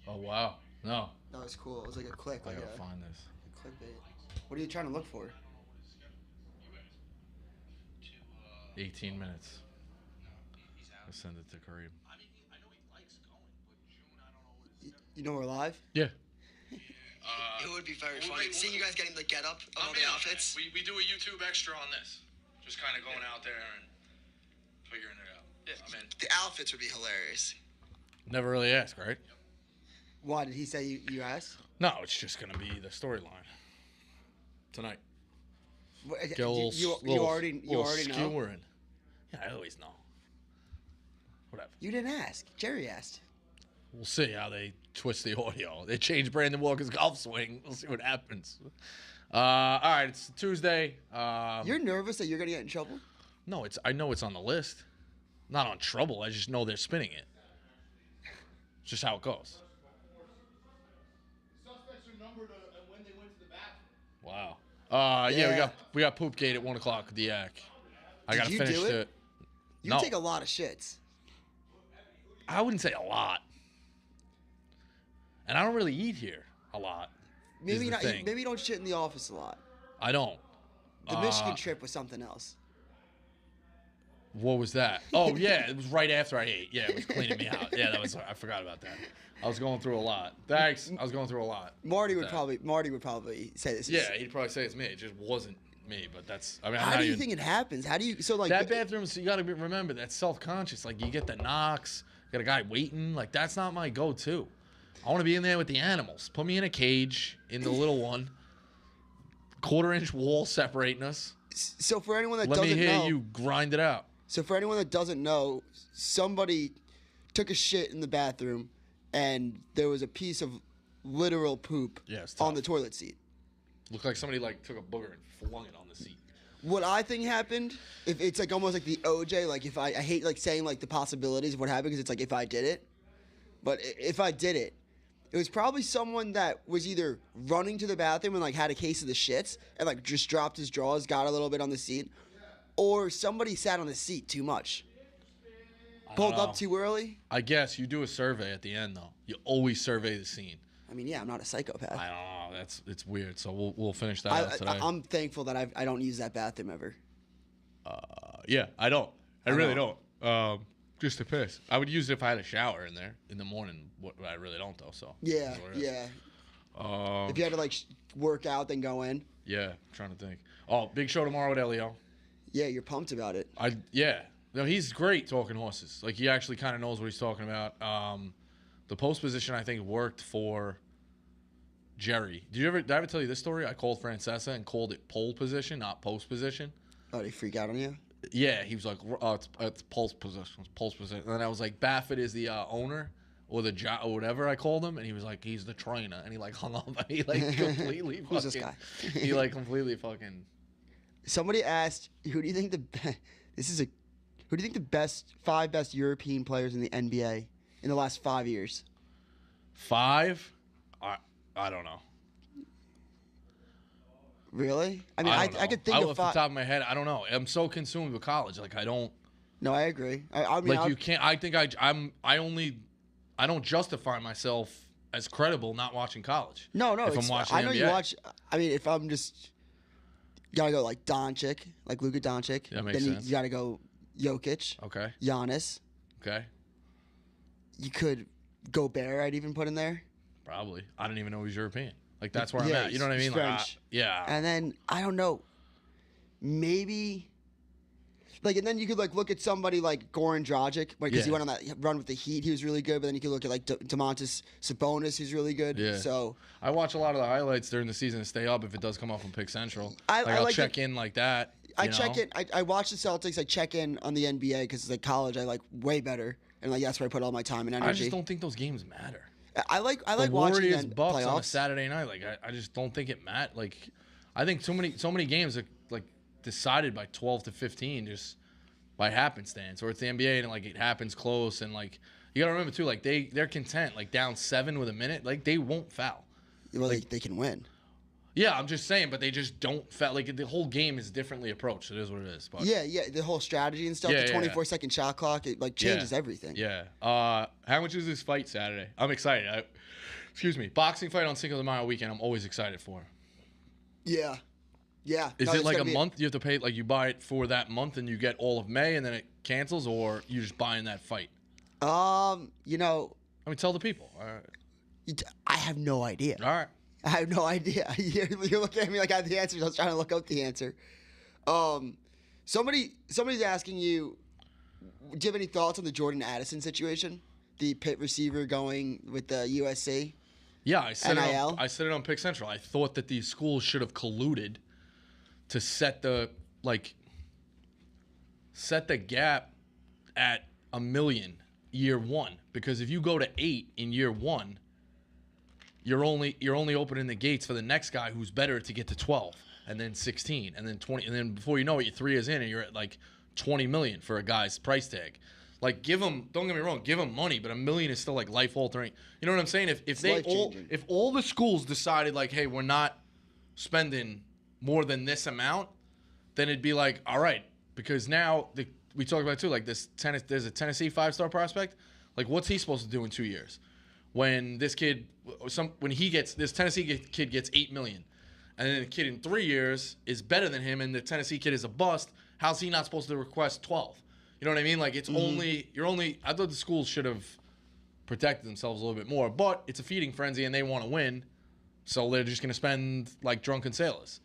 Oh wow. No. That was cool. It was like a click, I like gotta a find this. clickbait. What are you trying to look for? 18 minutes. I send it to Kareem. You know we're live. Yeah. It would be very funny seeing you guys getting the get up of all the outfits. We do a YouTube extra on this. Just kind of going out there and figuring it out. Yeah. I'm in. The outfits would be hilarious. Never really ask, right? Why did he say you asked? No, it's just gonna be the storyline tonight. Get a You little already know. skewering. Yeah, I always know. Whatever. You didn't ask. Jerry asked. We'll see how they twist the audio. They changed Brandon Walker's golf swing. We'll see what happens. All right, it's Tuesday. You're nervous that you're gonna get in trouble? No, I know it's on the list. Not on trouble. I just know they're spinning it. It's just how it goes. Suspects are numbered when they went to the bathroom. Wow. Yeah, Yeah. we got Poop Gate at 1:00 with the yak. I Did gotta you finish do it? it. You No. take a lot of shits. I wouldn't say a lot. And I don't really eat here a lot. Maybe the not. thing. Maybe you don't shit in the office a lot. I don't. The Michigan trip was something else. What was that? Oh yeah, it was right after I ate. Yeah, it was cleaning me out. Yeah, I forgot about that. I was going through a lot. Thanks. I was going through a lot. Marty would That. probably say this. Yeah, he'd probably say it's me. It just wasn't me, but that's. I mean, I'm How not do you even, think it happens? How do you that bathroom? So you got to remember that's self-conscious. Like you get the knocks, got a guy waiting. Like that's not my go-to. I want to be in there with the animals. Put me in a cage in the little one. 1/4-inch wall separating us. So for anyone that Let me doesn't hear know, you grind it out. so for anyone that doesn't know, somebody took a shit in the bathroom, and there was a piece of literal poop Yeah, it's on tough. the toilet seat. Looked like somebody like took a booger and flung it on the seat. What I think happened, if it's like almost like the OJ, like if I hate like saying like the possibilities of what happened because it's like if I did it, but if I did it, it was probably someone that was either running to the bathroom and like had a case of the shits and like just dropped his drawers, got a little bit on the seat, or somebody sat on the seat too much, pulled know. up too early. I guess you do a survey at the end though. You always survey the scene. I mean, yeah, I'm not a psychopath. I don't know. It's weird. So we'll finish that out today. I'm thankful that I don't use that bathroom ever. Yeah, I don't. I really don't. don't. Just to piss. I would use it if I had a shower in there in the morning. What I really don't though. So Yeah, that's what it is. yeah. If you had to like work out, then go in. Yeah. I'm trying to think. Oh, big show tomorrow with Elio. Yeah, you're pumped about it. Yeah. No, he's great talking horses. Like he actually kind of knows what he's talking about. The post position I think worked for Jerry. Did I ever tell you this story? I called Francesa and called it pole position, not post position. Oh, they freak out on you? Yeah, he was like, it's pulse position. It's pulse position. And then I was like, Baffett is the owner or the or whatever I called him. And he was like, he's the trainer. And he like hung up. He like completely Who's fucking. this guy? He like completely fucking. Somebody asked, who do you think who do you think the five best European players in the NBA in the last 5 years? 5? I don't know. Really? I mean, I don't I could know. think of Off the five. top of my head, I don't know. I'm so consumed with college. Like I don't. No, I agree. I mean, Like you can't. I think I don't justify myself as credible not watching college. No, If I'm watching I know you NBA. watch. I mean, if I'm just gotta go like Doncic, like Luka Doncic. That makes then sense. you gotta go Jokic, Okay. Giannis. Okay. You could Gobert. I'd even put in there. Probably. I didn't even know he was European. Like that's where I'm Yeah, at. You know what I he's mean? Like, French. yeah. And then I don't know, maybe. Like, and then you could like look at somebody like Goran Dragic, because he Yeah. went on that run with the Heat. He was really good. But then you could look at like Domantas Sabonis, who's really good. Yeah. So I watch a lot of the highlights during the season to stay up if it does come up on Pick Central. I I'll like check in like that. I check in. I watch the Celtics. I check in on the NBA because like college, I like way better, and like that's where I put all my time and energy. I just don't think those games matter. I like The watching Warriors the Bucks on a playoffs. Saturday night. Like I just don't think it matters. Like I think so many games are like decided by 12 to 15 just by happenstance, or it's the NBA and like it happens close, and like you gotta remember too, like they're content, like down 7 with a minute, like they won't foul. Well, they can win. Yeah, I'm just saying, but they just don't like the whole game is differently approached. It is what it is. But Yeah, the whole strategy and stuff. Yeah, the yeah, 24-second shot clock, it like changes everything. Yeah. How much is this fight Saturday? I'm excited. Excuse me. Boxing fight on Cinco de Mayo weekend. I'm always excited for. Yeah. Yeah. Is No, it it's like a gonna be- month? You have to pay like you buy it for that month and you get all of May and then it cancels, or you just buying that fight? You know, I mean, tell the people. All right. I have no idea. All right. I have no idea. You're looking at me like I have the answers. I was trying to look up the answer. Somebody's asking you, do you have any thoughts on the Jordan Addison situation? The Pitt receiver going with the USC? Yeah, I said NIL? I said it on Pick Central. I thought that these schools should have colluded to set the gap at $1 million year one, because if you go to 8 in year one, you're only opening the gates for the next guy who's better to get to 12 and then 16 and then 20, and then before you know it, you're 3 years in and you're at like 20 million for a guy's price tag. Like, give them, don't get me wrong, give them money, but $1 million is still like life altering. You know what I'm saying? If all the schools decided like, hey, we're not spending more than this amount, then it'd be like, all right, because now we talked about it too, like there's a Tennessee 5-star prospect. Like, what's he supposed to do in 2 years? When this kid, this Tennessee kid gets $8 million, and then the kid in 3 years is better than him, and the Tennessee kid is a bust, how's he not supposed to request 12? You know what I mean? Like, it's I thought the schools should have protected themselves a little bit more, but it's a feeding frenzy and they want to win, so they're just going to spend like drunken sailors.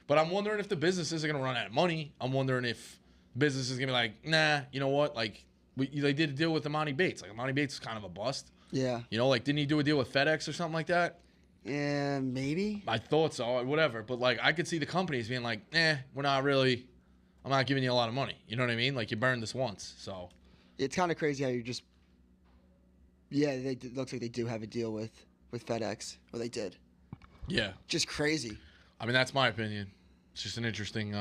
But I'm wondering if the businesses are going to run out of money. I'm wondering if business is going to be like, nah, you know what? Like, they did a deal with Imani Bates. Like, Imani Bates is kind of a bust. Yeah. You know, like, didn't he do a deal with FedEx or something like that? Yeah, maybe. I thought so, whatever. But, like, I could see the companies being like, I'm not giving you a lot of money. You know what I mean? Like, you burned this once, so. It's kind of crazy how you just. Yeah, it looks like they do have a deal with FedEx. Well, they did. Yeah. Just crazy. I mean, that's my opinion. It's just an interesting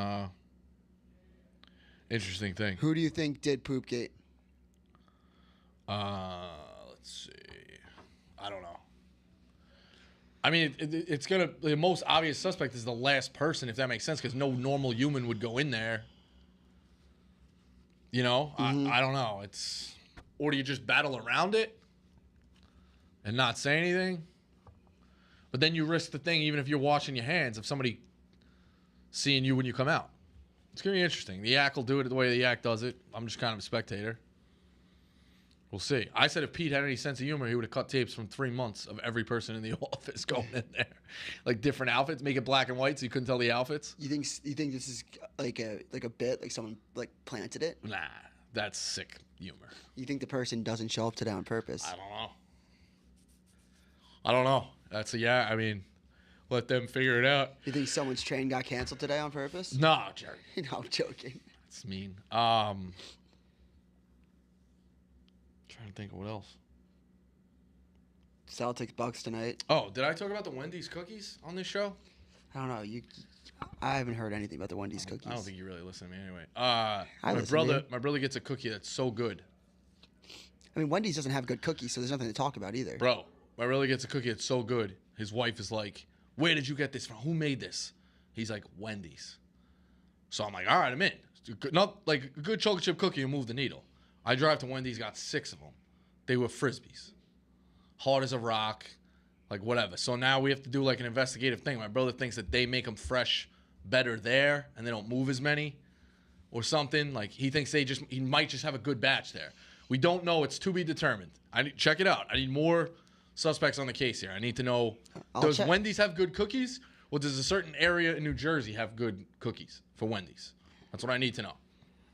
thing. Who do you think did Poopgate? Let's see. I don't know. I mean, the most obvious suspect is the last person, if that makes sense, because no normal human would go in there. You know, I don't know. Or do you just battle around it and not say anything? But then you risk the thing, even if you're washing your hands, of somebody seeing you when you come out. It's going to be interesting. The Yak will do it the way the Yak does it. I'm just kind of a spectator. We'll see. I said if Pete had any sense of humor, he would have cut tapes from 3 months of every person in the office going in there. Like different outfits, make it black and white so you couldn't tell the outfits. You think this is like a bit, like someone like planted it? Nah, that's sick humor. You think the person doesn't show up today on purpose? I don't know. I mean, let them figure it out. You think someone's train got canceled today on purpose? No, Jerry. No, I'm joking. That's mean. Trying to think of what else. Celtics Bucks tonight. Oh, did I talk about the Wendy's cookies on this show? I don't know. I haven't heard anything about the Wendy's cookies. I don't think you really listen to me anyway. My brother gets a cookie that's so good. I mean, Wendy's doesn't have good cookies, so there's nothing to talk about either. Bro, my brother gets a cookie that's so good. His wife is like, "Where did you get this from? Who made this?" He's like, "Wendy's." So I'm like, "All right, I'm in." Not like a good chocolate chip cookie will move the needle. I drive to Wendy's, got 6 of them. They were Frisbees. Hard as a rock, like whatever. So now we have to do like an investigative thing. My brother thinks that they make them fresh better there and they don't move as many or something. Like he thinks he might just have a good batch there. We don't know. It's to be determined. Check it out. I need more suspects on the case here. I need to know, does Wendy's have good cookies, or does a certain area in New Jersey have good cookies for Wendy's? That's what I need to know.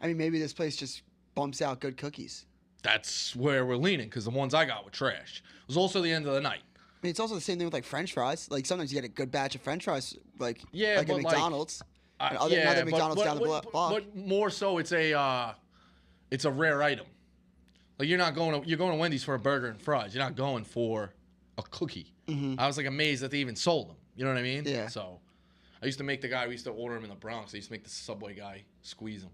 I mean, maybe this place just bumps out good cookies. That's where we're leaning, because the ones I got were trash. It was also the end of the night. I mean, it's also the same thing with like French fries. Like sometimes you get a good batch of French fries, like at but McDonald's. Another McDonald's down the block. But more so, it's a rare item. Like you're going to Wendy's for a burger and fries. You're not going for a cookie. Mm-hmm. I was like amazed that they even sold them. You know what I mean? Yeah. So I used to make we used to order him in the Bronx. I used to make the Subway guy squeeze them.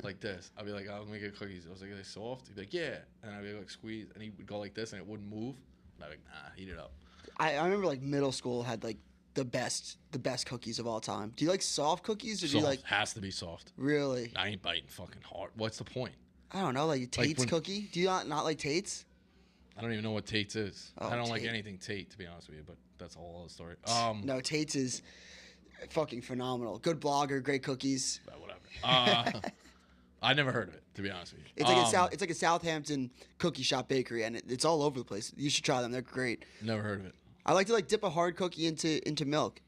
Like this. I'd be like, I'll make it cookies. I was like, are they soft? He'd be like, yeah. And I'd be like, squeeze. And he would go like this and it wouldn't move. And I'd be like, nah, heat it up. I remember like middle school had like the best cookies of all time. Do you like soft cookies or do Soft. you like Has to be soft. really? I ain't biting fucking hard. What's the point? I don't know, like Tate's when- cookie. Do you not like Tate's? I don't even know what Tate's is. Oh, I don't like Tate. anything Tate, to be honest with you, but that's a whole other story. No, Tate's is fucking phenomenal. Good blogger, great cookies. Whatever. I never heard of it, to be honest with you. It's like a Southampton cookie shop bakery, and it's all over the place. You should try them; they're great. Never heard of it. I like to like dip a hard cookie into milk,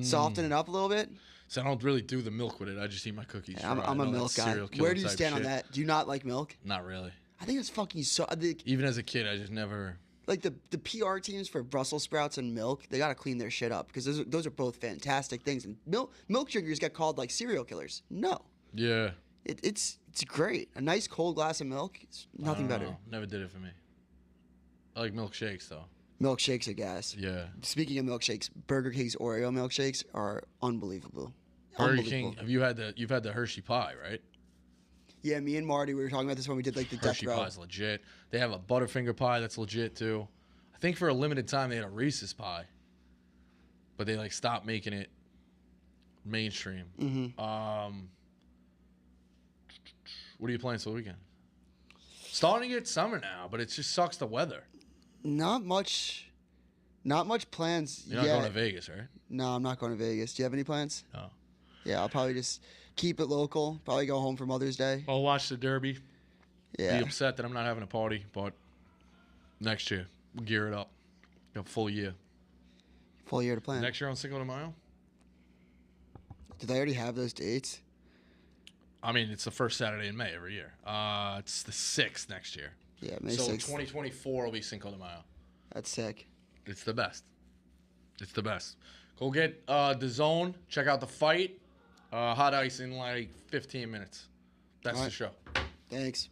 soften it up a little bit. So I don't really do the milk with it. I just eat my cookies. Yeah, I'm dry. I a know milk that's guy. serial killer Where do you type stand on shit. that? Do you not like milk? Not really. I think it's fucking so. Even as a kid, I just never. Like the PR teams for Brussels sprouts and milk, they gotta clean their shit up because those are both fantastic things. And milk drinkers get called like serial killers. No, Yeah. it's great. A nice cold glass of milk, it's nothing I don't better. know. Never did it for me. I like milkshakes though. Milkshakes are gas. Yeah. Speaking of milkshakes, Burger King's Oreo milkshakes are unbelievable. Burger King. You've had the Hershey pie, right? Yeah, me and Marty, we were talking about this when we did like the death Hershey row. pie's legit. They have a Butterfinger pie that's legit too. I think for a limited time they had a Reese's pie, but they like stopped making it mainstream. What are you playing for the weekend? Starting to get summer now, but it just sucks the weather. Not much plans You're not yet. going to Vegas, right? No, I'm not going to Vegas. Do you have any plans? No. Yeah, I'll probably just keep it local. Probably go home for Mother's Day. I'll watch the Derby. Yeah. Be upset that I'm not having a party, but next year we'll gear it up. A full year. Full year to plan. Next year on Cinco de Mayo? Do they already have those dates? I mean, it's the first Saturday in May every year. It's the 6th next year. Yeah, May So 6th. 2024 will be Cinco de Mayo. That's sick. It's the best. It's the best. Go get the Zone. Check out the fight. Hot ice in like 15 minutes. That's All the right. show. Thanks.